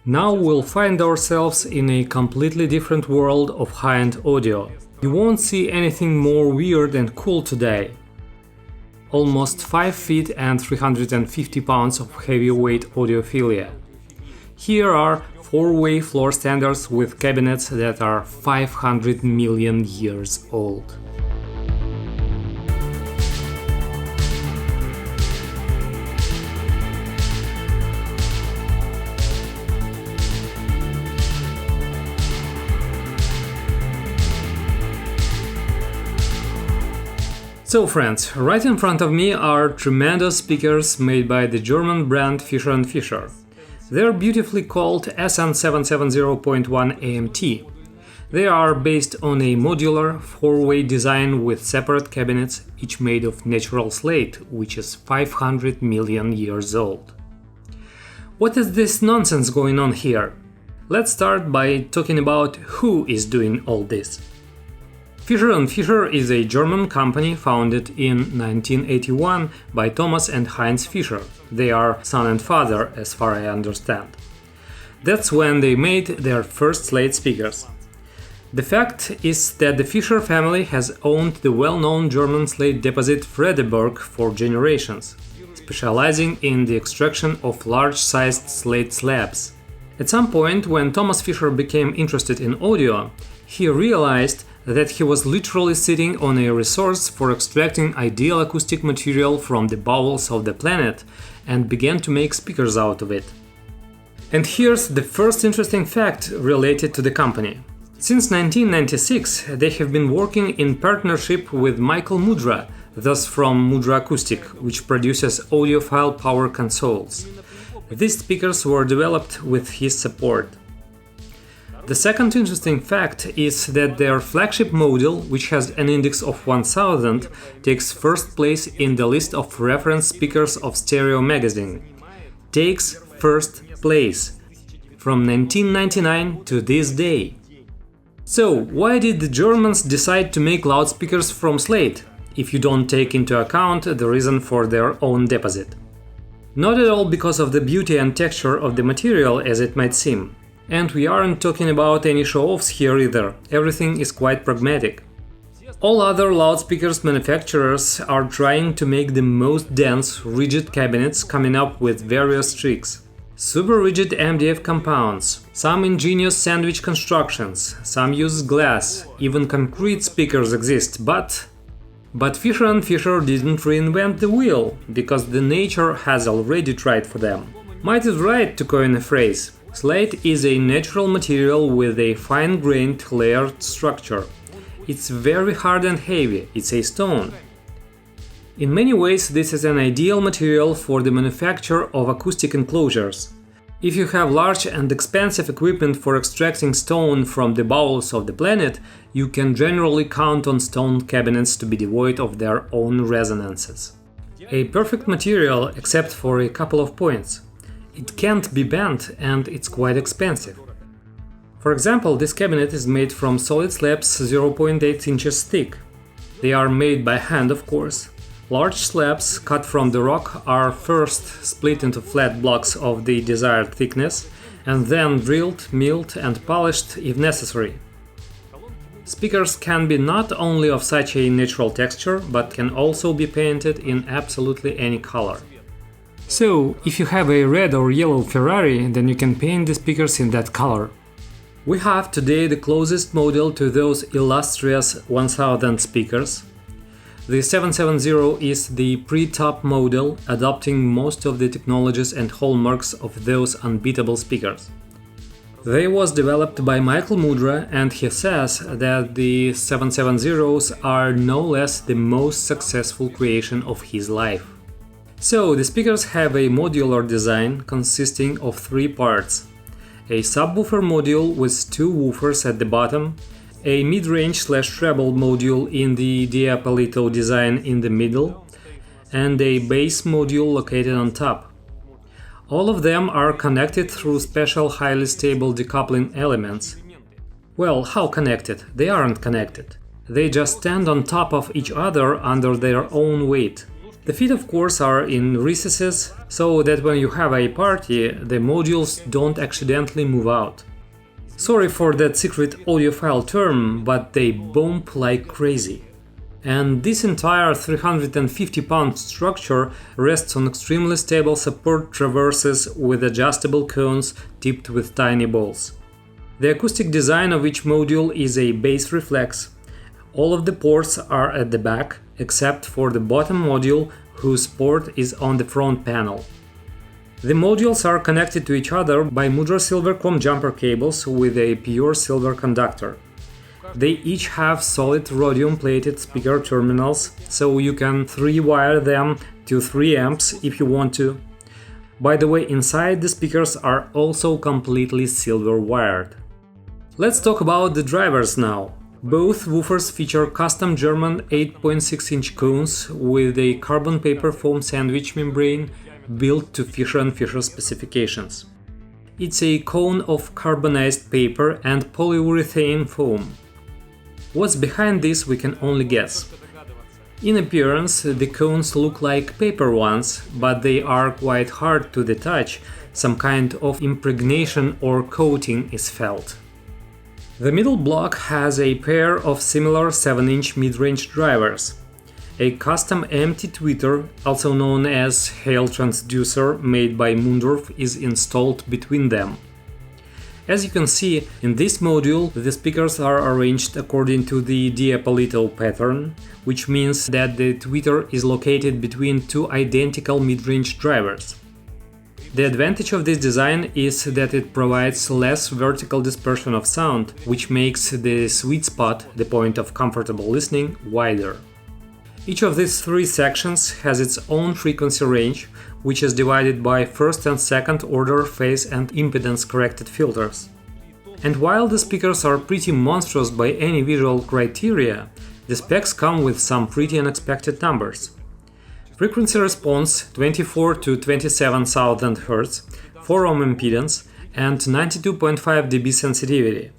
Now we'll find ourselves in a completely different world of high-end audio. You won't see anything more weird and cool today. Almost 5 feet and 350 pounds of heavyweight audiophilia. Here are 4-way floor standards with cabinets that are 500 million years old. So friends, right in front of me are tremendous speakers made by the German brand Fischer Fischer. They're beautifully called SN770.1 AMT. They are based on a modular 4-way design with separate cabinets, each made of natural slate, which is 500 million years old. What is this nonsense going on here? Let's start by talking about who is doing all this. Fischer Fischer is a German company founded in 1981 by Thomas and Heinz Fischer. They are son and father, as far as I understand. That's when they made their first slate speakers. The fact is that the Fischer family has owned the well-known German slate deposit Fredeburg for generations, specializing in the extraction of large-sized slate slabs. At some point, when Thomas Fischer became interested in audio, he realized that he was literally sitting on a resource for extracting ideal acoustic material from the bowels of the planet and began to make speakers out of it. And here's the first interesting fact related to the company. Since 1996, they have been working in partnership with Michael Mudra, thus from Mudra Acoustic, which produces audiophile power consoles. These speakers were developed with his support. The second interesting fact is that their flagship model, which has an index of 1000, takes first place in the list of reference speakers of Stereo magazine. Takes first place from 1999 to this day. So, why did the Germans decide to make loudspeakers from slate, if you don't take into account the reason for their own deposit? Not at all because of the beauty and texture of the material, as it might seem. And we aren't talking about any show-offs here either, everything is quite pragmatic. All other loudspeakers manufacturers are trying to make the most dense, rigid cabinets, coming up with various tricks. Super rigid MDF compounds, some ingenious sandwich constructions, some use glass, even concrete speakers exist, but Fischer Fischer didn't reinvent the wheel, because the nature has already tried for them. Might is right to coin a phrase. Slate is a natural material with a fine-grained, layered structure. It's very hard and heavy, it's a stone. In many ways, this is an ideal material for the manufacture of acoustic enclosures. If you have large and expensive equipment for extracting stone from the bowels of the planet, you can generally count on stone cabinets to be devoid of their own resonances. A perfect material except for a couple of points. It can't be bent and it's quite expensive. For example, this cabinet is made from solid slabs 0.8 inches thick. They are made by hand, of course. Large slabs cut from the rock are first split into flat blocks of the desired thickness and then drilled, milled and polished if necessary. Speakers can be not only of such a natural texture, but can also be painted in absolutely any color. So, if you have a red or yellow Ferrari, then you can paint the speakers in that color. We have today the closest model to those illustrious 1000 speakers. The 770 is the pre-top model, adopting most of the technologies and hallmarks of those unbeatable speakers. They was developed by Michael Mudra, and he says that the 770s are no less the most successful creation of his life. So, the speakers have a modular design consisting of 3 parts. A subwoofer module with 2 woofers at the bottom, a mid-range/treble module in the Diapolito design in the middle, and a bass module located on top. All of them are connected through special highly stable decoupling elements. Well, how connected? They aren't connected. They just stand on top of each other under their own weight. The feet of course are in recesses, so that when you have a party, the modules don't accidentally move out. Sorry for that secret audiophile term, but they bump like crazy. And this entire 350-pound structure rests on extremely stable support traverses with adjustable cones tipped with tiny balls. The acoustic design of each module is a bass reflex. All of the ports are at the back, except for the bottom module, whose port is on the front panel. The modules are connected to each other by Mudra silver chrome jumper cables with a pure silver conductor. They each have solid rhodium-plated speaker terminals, so you can 3-wire them to 3 amps if you want to. By the way, inside the speakers are also completely silver-wired. Let's talk about the drivers now. Both woofers feature custom German 8.6-inch cones with a carbon paper foam sandwich membrane built to Fischer Fischer specifications. It's a cone of carbonized paper and polyurethane foam. What's behind this we can only guess. In appearance, the cones look like paper ones, but they are quite hard to the touch. Some kind of impregnation or coating is felt. The middle block has a pair of similar 7-inch mid-range drivers. A custom empty tweeter, also known as Hale transducer made by Mundorf, is installed between them. As you can see, in this module the speakers are arranged according to the Diapolito pattern, which means that the tweeter is located between two identical mid-range drivers. The advantage of this design is that it provides less vertical dispersion of sound, which makes the sweet spot, the point of comfortable listening, wider. Each of these 3 sections has its own frequency range, which is divided by first and second order phase and impedance corrected filters. And while the speakers are pretty monstrous by any visual criteria, the specs come with some pretty unexpected numbers. Frequency response 24 to 27,000 Hz, 4 ohm impedance, and 92.5 dB sensitivity.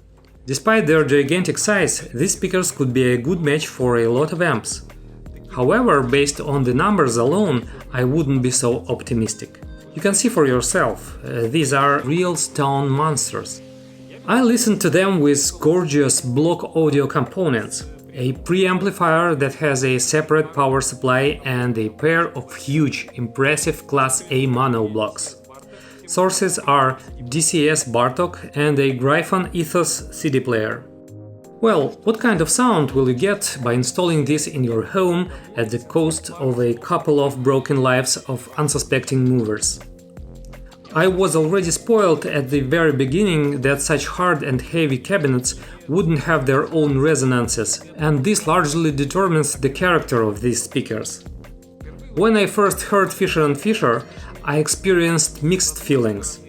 Despite their gigantic size, these speakers could be a good match for a lot of amps. However, based on the numbers alone, I wouldn't be so optimistic. You can see for yourself, these are real stone monsters. I listened to them with gorgeous block audio components. A preamplifier that has a separate power supply and a pair of huge, impressive Class A mono blocks. Sources are DCS Bartok and a Gryphon Ethos CD player. Well, what kind of sound will you get by installing this in your home at the cost of a couple of broken lives of unsuspecting movers? I was already spoiled at the very beginning that such hard and heavy cabinets wouldn't have their own resonances, and this largely determines the character of these speakers. When I first heard Fischer Fischer, I experienced mixed feelings.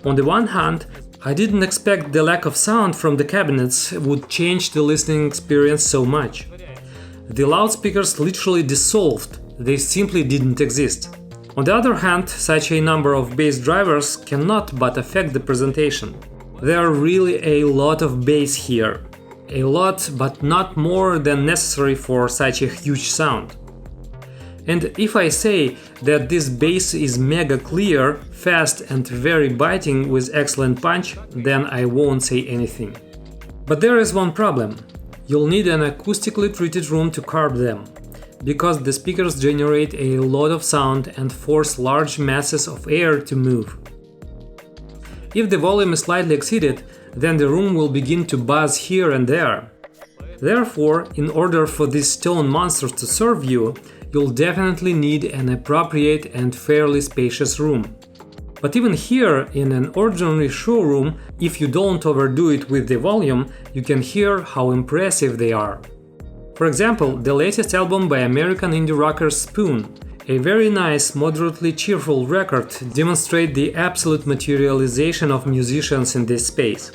On the one hand, I didn't expect the lack of sound from the cabinets would change the listening experience so much. The loudspeakers literally dissolved, they simply didn't exist. On the other hand, such a number of bass drivers cannot but affect the presentation. There are really a lot of bass here. A lot, but not more than necessary for such a huge sound. And if I say that this bass is mega clear, fast and very biting with excellent punch, then I won't say anything. But there is one problem. You'll need an acoustically treated room to carb them, because the speakers generate a lot of sound and force large masses of air to move. If the volume is slightly exceeded, then the room will begin to buzz here and there. Therefore, in order for these stone monsters to serve you, you'll definitely need an appropriate and fairly spacious room. But even here, in an ordinary showroom, if you don't overdo it with the volume, you can hear how impressive they are. For example, the latest album by American indie rocker Spoon, a very nice, moderately cheerful record, demonstrates the absolute materialization of musicians in this space.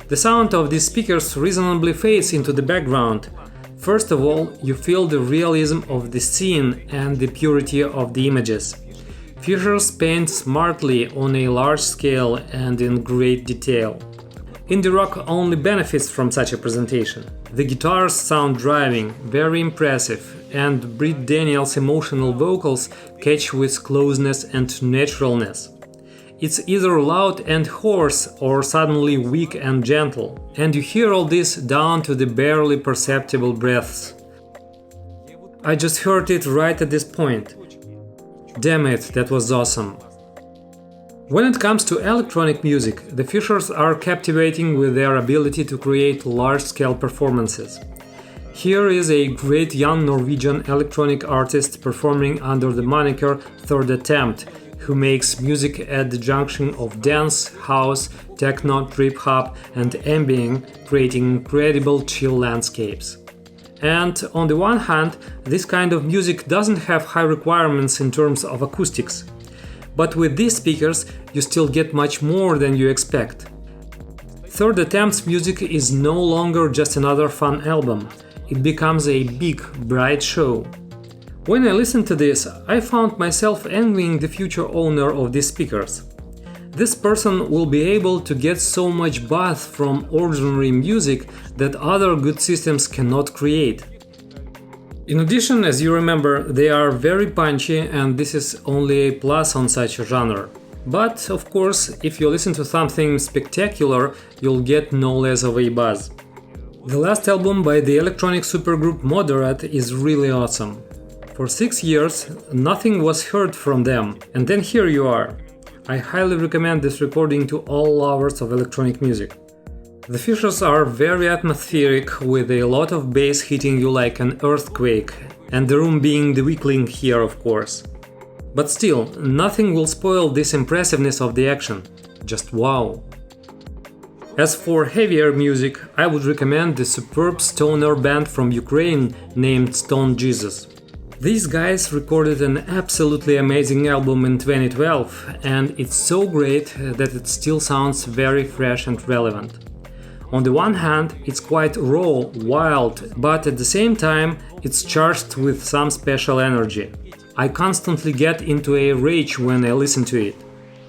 The sound of these speakers reasonably fades into the background. First of all, you feel the realism of the scene and the purity of the images. Fischer's paint smartly on a large scale and in great detail. Indie rock only benefits from such a presentation. The guitars sound driving, very impressive, and Britt Daniels' emotional vocals catch with closeness and naturalness. It's either loud and hoarse or suddenly weak and gentle, and you hear all this down to the barely perceptible breaths. I just heard it right at this point. Damn it, that was awesome. When it comes to electronic music, the Fischers are captivating with their ability to create large-scale performances. Here is a great young Norwegian electronic artist performing under the moniker Third Attempt, who makes music at the junction of dance, house, techno, trip-hop and ambient, creating incredible chill landscapes. And on the one hand, this kind of music doesn't have high requirements in terms of acoustics. But with these speakers, you still get much more than you expect. Third Attempt's music is no longer just another fun album. It becomes a big, bright show. When I listened to this, I found myself envying the future owner of these speakers. This person will be able to get so much bath from ordinary music that other good systems cannot create. In addition, as you remember, they are very punchy, and this is only a plus on such a genre. But, of course, if you listen to something spectacular, you'll get no less of a buzz. The last album by the electronic supergroup Moderate is really awesome. For 6 years, nothing was heard from them, and then here you are. I highly recommend this recording to all lovers of electronic music. The Fischers are very atmospheric, with a lot of bass hitting you like an earthquake, and the room being the weak link here, of course. But still, nothing will spoil this impressiveness of the action. Just wow! As for heavier music, I would recommend the superb stoner band from Ukraine named Stone Jesus. These guys recorded an absolutely amazing album in 2012, and it's so great that it still sounds very fresh and relevant. On the one hand, it's quite raw, wild, but at the same time, it's charged with some special energy. I constantly get into a rage when I listen to it.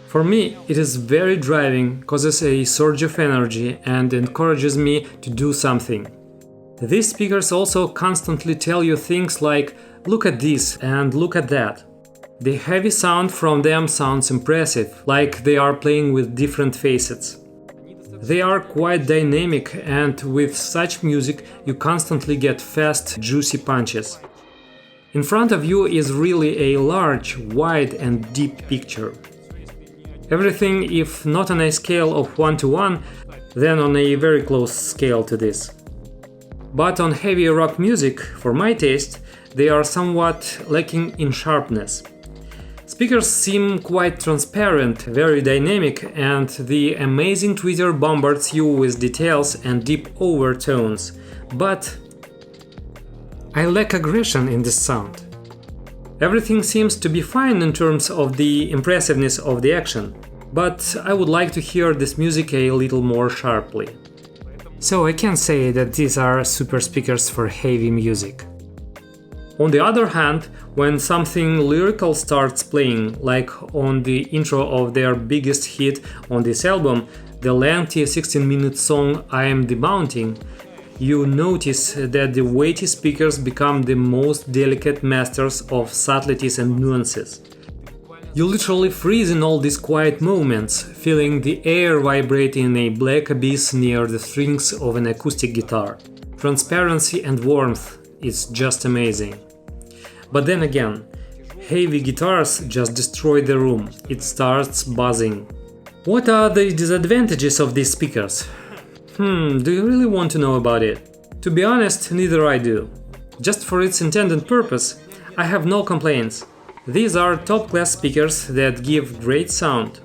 For me, it is very driving, causes a surge of energy, and encourages me to do something. These speakers also constantly tell you things like "look at this" and "look at that." The heavy sound from them sounds impressive, like they are playing with different facets. They are quite dynamic, and with such music you constantly get fast, juicy punches. In front of you is really a large, wide and deep picture. Everything, if not on a scale of 1 to 1, then on a very close scale to this. But on heavy rock music, for my taste, they are somewhat lacking in sharpness. Speakers seem quite transparent, very dynamic, and the amazing tweeter bombards you with details and deep overtones. But I lack aggression in this sound. Everything seems to be fine in terms of the impressiveness of the action, but I would like to hear this music a little more sharply. So I can say that these are super speakers for heavy music. On the other hand, when something lyrical starts playing, like on the intro of their biggest hit on this album, the lengthy 16-minute song I Am the Mountain, you notice that the weighty speakers become the most delicate masters of subtleties and nuances. You literally freeze in all these quiet moments, feeling the air vibrate in a black abyss near the strings of an acoustic guitar. Transparency and warmth is just amazing. But then again, heavy guitars just destroy the room, it starts buzzing. What are the disadvantages of these speakers? Do you really want to know about it? To be honest, neither I do. Just for its intended purpose, I have no complaints. These are top-class speakers that give great sound.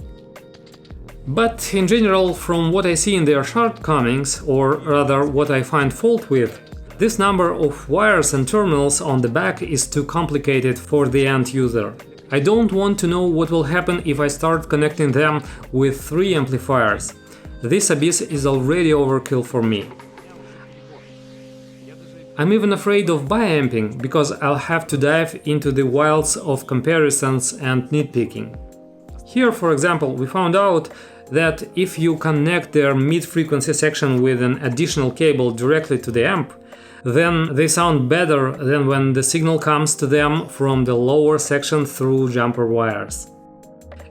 But in general, from what I see in their shortcomings, or rather what I find fault with, this number of wires and terminals on the back is too complicated for the end user. I don't want to know what will happen if I start connecting them with 3 amplifiers. This abyss is already overkill for me. I'm even afraid of bi-amping, because I'll have to dive into the wilds of comparisons and nitpicking. Here, for example, we found out that if you connect their mid-frequency section with an additional cable directly to the amp, then they sound better than when the signal comes to them from the lower section through jumper wires.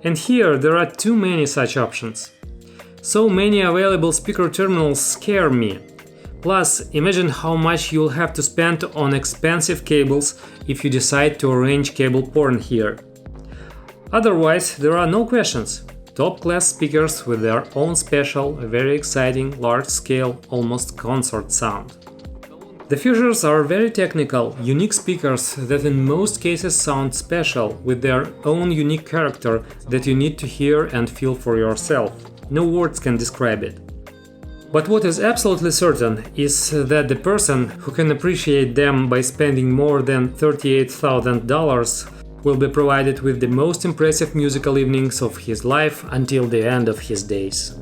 And here there are too many such options. So many available speaker terminals scare me. Plus, imagine how much you'll have to spend on expensive cables if you decide to arrange cable porn here. Otherwise, there are no questions. Top-class speakers with their own special, very exciting, large-scale, almost concert sound. The Fischers are very technical, unique speakers that in most cases sound special, with their own unique character that you need to hear and feel for yourself. No words can describe it. But what is absolutely certain is that the person who can appreciate them by spending more than $38,000 will be provided with the most impressive musical evenings of his life until the end of his days.